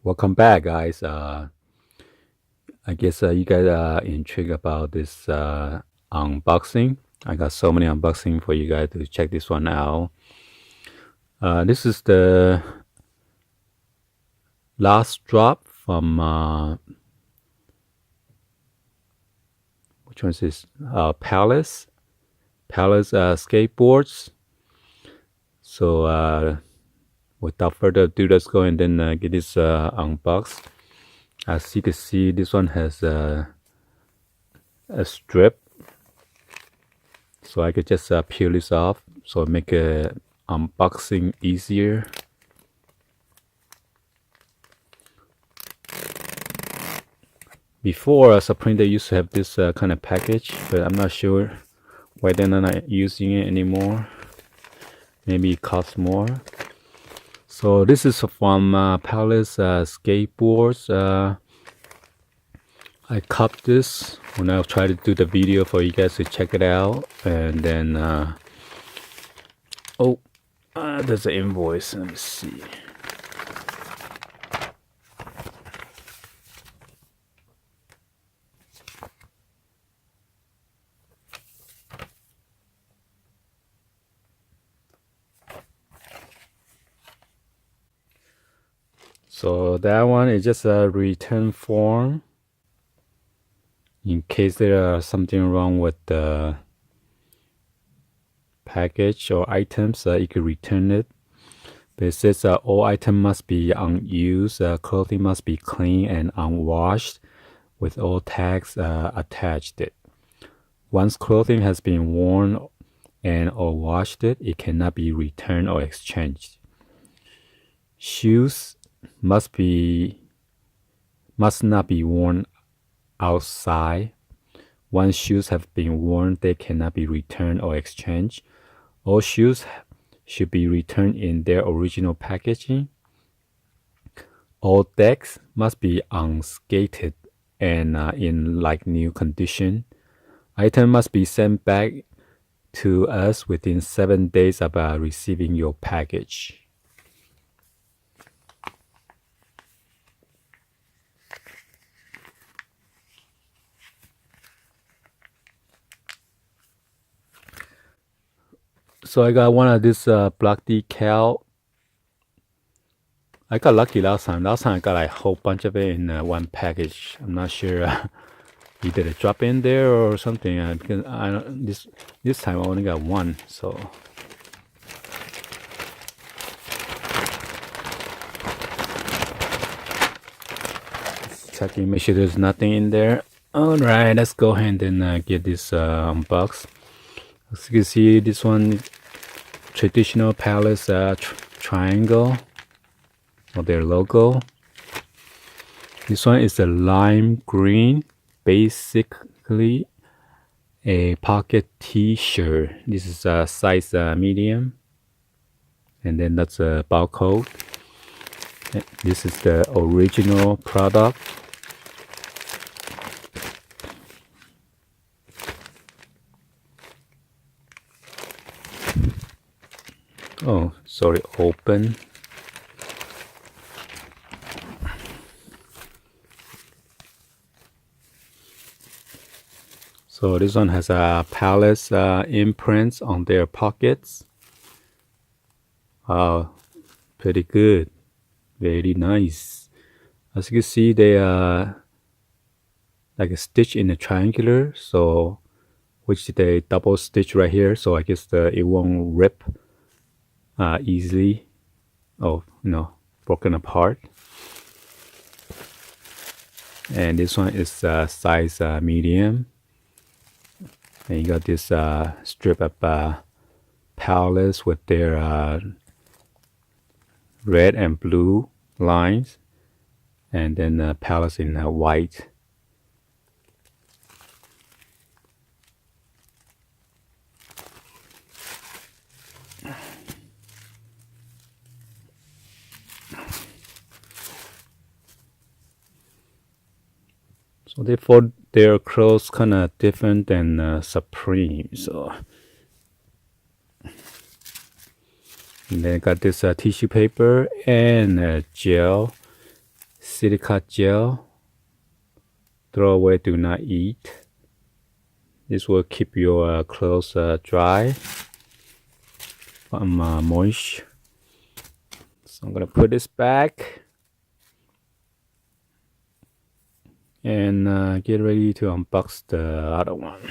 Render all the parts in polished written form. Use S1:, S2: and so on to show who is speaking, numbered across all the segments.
S1: Welcome back, guys. I guess you guys are intrigued about this unboxing. I got so many unboxing for you guys to check this one out. This is the last drop from which one is this? Palace Skateboards. So without further ado, let's go and then get this unboxed. As you can see, this one has a strip, so I could just peel this off, so make unboxing easier. Before Supreme, they used to have this kind of package, but I'm not sure why they're not using it anymore. Maybe it costs more. So this is from Palace Skateboards. I cupped this when I try to do the video for you guys to check it out, and then there's an invoice. Let me see. So that one is just a return form. In case there is something wrong with the package or items, you can return it. But it says all items must be unused, clothing must be clean and unwashed, with all tags attached. Once clothing has been worn and or washed, it cannot be returned or exchanged. Shoes must not be worn outside. Once shoes have been worn, they cannot be returned or exchanged. All shoes should be returned in their original packaging. All decks must be unskated and in like new condition. Item must be sent back to us within 7 days of receiving your package. So I got one of this black decal. I got lucky last time. Last time I got like a whole bunch of it in one package. I'm not sure either it drop in there or something. Because this time I only got one. So just checking, make sure there's nothing in there. All right, let's go ahead and get this unboxed. As you can see, this one traditional Palace triangle, or their logo. This one is a lime green, basically a pocket t-shirt. This is a size medium, and then that's a barcode. This is the original product. Oh, sorry, open. So this one has a Palace imprints on their pockets. Wow, pretty good. Very nice. As you can see, they are like a stitch in a triangular, so which they double stitch right here. So I guess it won't rip easily. Oh, no, broken apart. And this one is size medium. And you got this strip of Palace with their red and blue lines, and then Palace in white. So therefore, their clothes kind of different than Supreme. So, and then got this tissue paper and gel silica gel. Throw away, do not eat. This will keep your clothes dry from moist. So I'm gonna put this back and get ready to unbox the other one.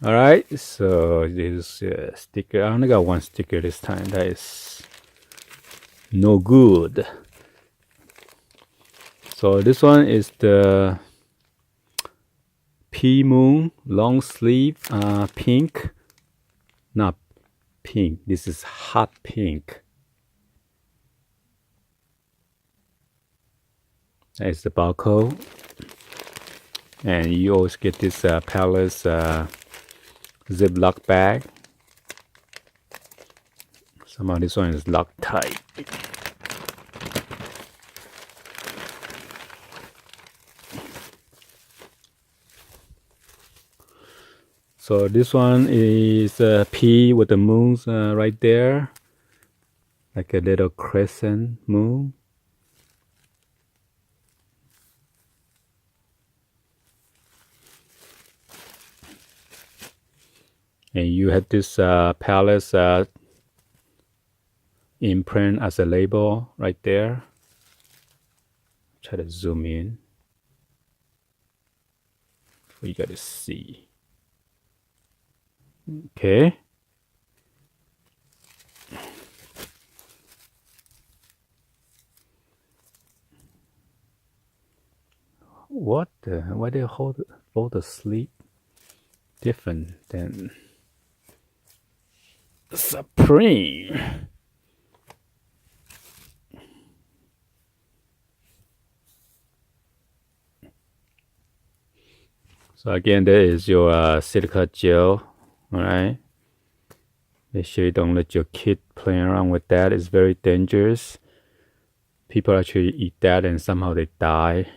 S1: All right, so this sticker. I only got one sticker this time. That is no good. So this one is the P Moon long sleeve pink. Not pink. This is hot pink. That's the barcode. And you always get this Palace Ziploc bag. Somehow this one is locked tight. So this one is a P with the moons right there, like a little crescent moon. And you have this Palace imprint as a label right there. Try to zoom in for you guys to see. Okay. What the? Why they hold the sleeve different than Supreme? So again, there is your silica gel. All right. Make sure you don't let your kid play around with that. It's very dangerous. People actually eat that and somehow they die.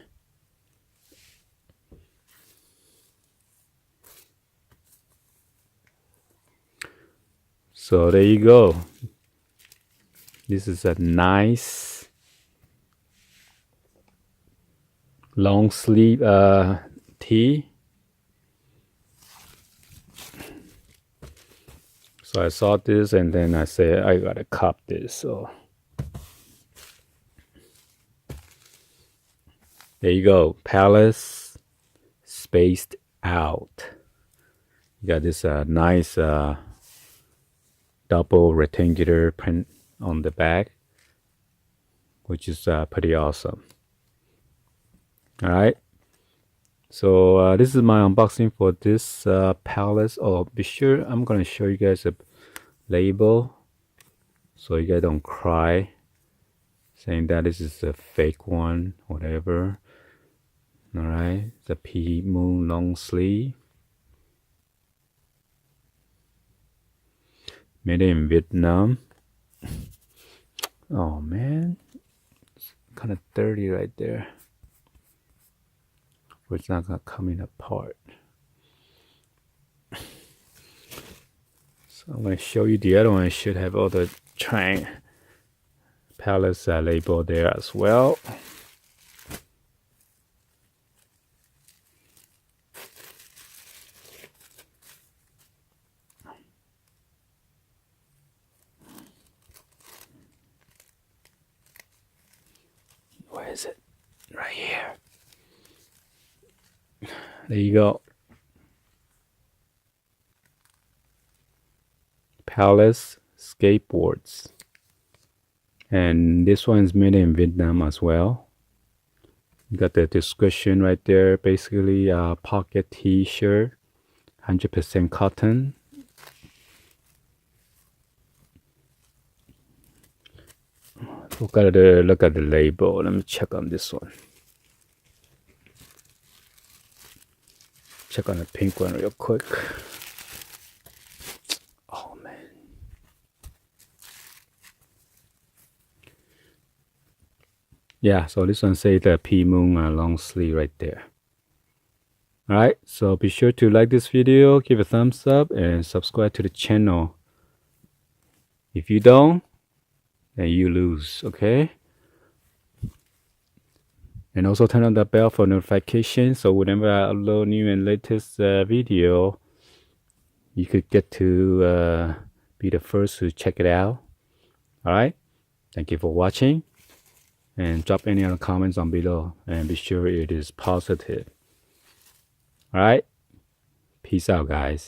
S1: So there you go. This is a nice long sleeve tee. So I saw this and then I said I gotta cop this. So there you go. Palace spaced out. You got this nice double rectangular print on the back, which is pretty awesome. All right. So this is my unboxing for this Palace. Oh, be sure I'm gonna show you guys a label so you guys don't cry saying that this is a fake one, whatever. All right, the P Moon long sleeve, made in Vietnam. Oh man, it's kind of dirty right there. It's not gonna coming apart. So I'm gonna show you the other one. It should have all the Palace label there as well. Where is it? Right here. There you go. Palace Skateboards. And this one is made in Vietnam as well. You got the description right there. Basically, pocket t-shirt, 100% cotton. Look at the label. Let me check on this one. check on the pink one real quick. Oh man. Yeah, so this one say the P Moon long sleeve right there. Alright, so be sure to like this video, give a thumbs up, and subscribe to the channel. If you don't, then you lose, okay? And also turn on the bell for notifications, so whenever I upload new and latest video, you could get to be the first to check it out. Alright, thank you for watching, and drop any other comments on below, and be sure it is positive. Alright, peace out guys.